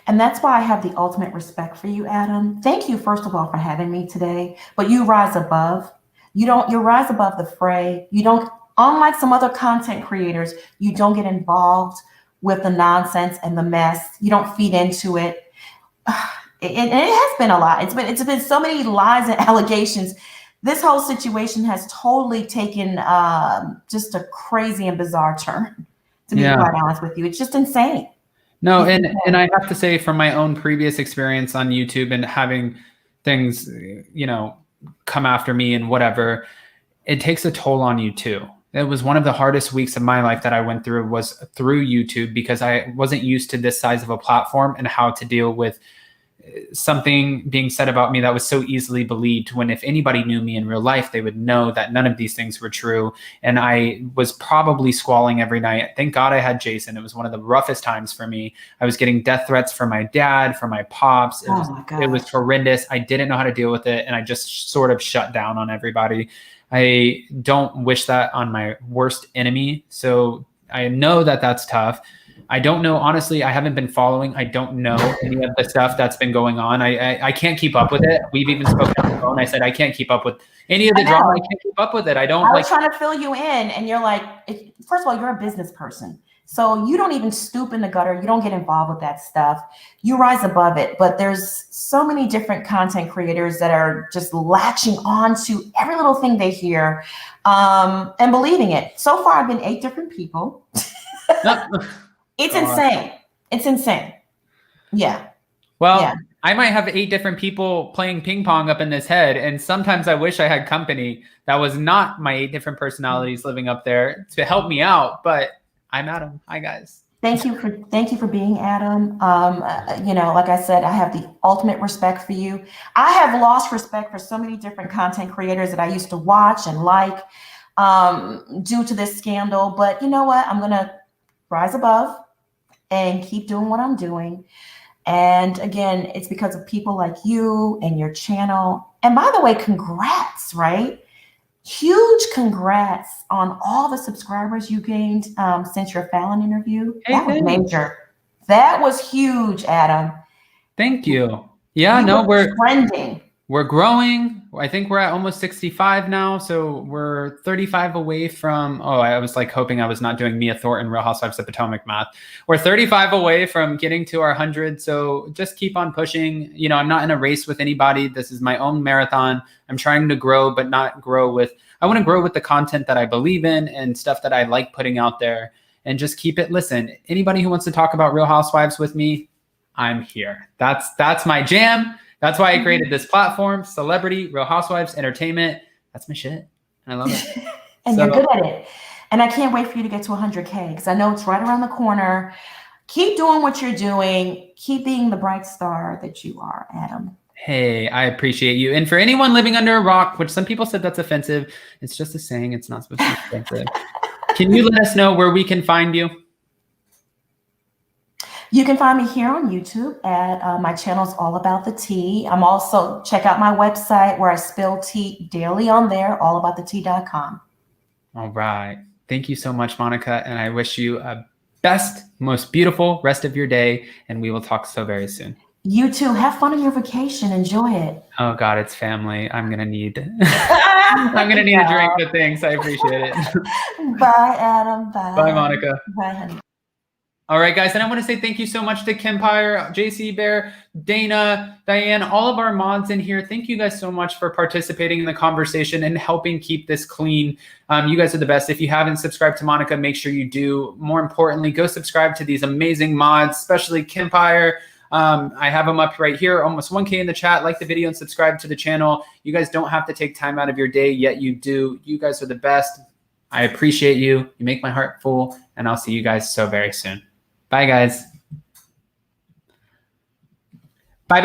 And that's why I have the ultimate respect for you, Adam. Thank you, first of all, for having me today. But you rise above. You rise above the fray. You don't, unlike some other content creators, you don't get involved with the nonsense and the mess. You don't feed into it. It has been a lot. It's been so many lies and allegations. This whole situation has totally taken just a crazy and bizarre turn. To be quite honest with you, it's just insane. No, and I have to say, from my own previous experience on YouTube and having things, come after me and whatever, it takes a toll on you too. It was one of the hardest weeks of my life that I went through was through YouTube, because I wasn't used to this size of a platform and how to deal with something being said about me that was so easily believed, when if anybody knew me in real life, they would know that none of these things were true. And I was probably squalling every night. Thank God I had Jason. It was one of the roughest times for me. I was getting death threats from my dad, from my pops. It was horrendous. I didn't know how to deal with it. And I just sort of shut down on everybody. I don't wish that on my worst enemy. So I know that that's tough. I don't know. Honestly, I haven't been following. I don't know any of the stuff that's been going on. I can't keep up with it. We've even spoken on the phone. I said, I can't keep up with any of the drama. I can't keep up with it. I was trying to fill you in, and you're like, first of all, you're a business person. So you don't even stoop in the gutter. You don't get involved with that stuff. You rise above it. But there's so many different content creators that are just latching on to every little thing they hear and believing it. So far, I've been 8 different people. It's insane. It's insane. Yeah. Well, yeah. I might have 8 different people playing ping pong up in this head. And sometimes I wish I had company that was not my 8 different personalities living up there to help me out. But I'm Adam. Hi, guys. Thank you for being Adam. Like I said, I have the ultimate respect for you. I have lost respect for so many different content creators that I used to watch and like due to this scandal. But you know what? I'm going to rise above and keep doing what I'm doing. And again, it's because of people like you and your channel. And by the way, congrats, right? Huge congrats on all the subscribers you gained since your Fallon interview. That was major. That was huge, Adam. Thank you. Yeah, we're trending. We're growing. I think we're at almost 65 now. So we're 35 away from, I was like hoping I was not doing Mia Thornton, Real Housewives of Potomac math. We're 35 away from getting to our 100. So just keep on pushing. I'm not in a race with anybody. This is my own marathon. I'm trying to grow, but not grow with, I want to grow with the content that I believe in and stuff that I like putting out there, and just keep it. Listen, anybody who wants to talk about Real Housewives with me, I'm here. That's my jam. That's why I created this platform, Celebrity, Real Housewives, Entertainment. That's my shit. And I love it. And you're good at it. And I can't wait for you to get to 100K, because I know it's right around the corner. Keep doing what you're doing. Keep being the bright star that you are, Adam. Hey, I appreciate you. And for anyone living under a rock, which some people said that's offensive, it's just a saying. It's not supposed to be offensive. Can you let us know where we can find you? You can find me here on YouTube at my channel's All About the Tea. I'm also, check out my website where I spill tea daily on there, allaboutthetea.com. All right. Thank you so much, Monica. And I wish you a best, most beautiful rest of your day. And we will talk so very soon. You too. Have fun on your vacation. Enjoy it. Oh God, it's family. I'm going to need, I'm going to need a drink, but thanks. I appreciate it. Bye, Adam. Bye. Bye, Monica. Bye, honey. All right, guys. And I want to say thank you so much to Kempire, JC Bear, Dana, Diane, all of our mods in here. Thank you guys so much for participating in the conversation and helping keep this clean. You guys are the best. If you haven't subscribed to Monica, make sure you do. More importantly, go subscribe to these amazing mods, especially Kempire. I have them up right here, almost 1K in the chat. Like the video and subscribe to the channel. You guys don't have to take time out of your day, yet you do. You guys are the best. I appreciate you. You make my heart full, and I'll see you guys so very soon. Bye, guys. Bye-bye.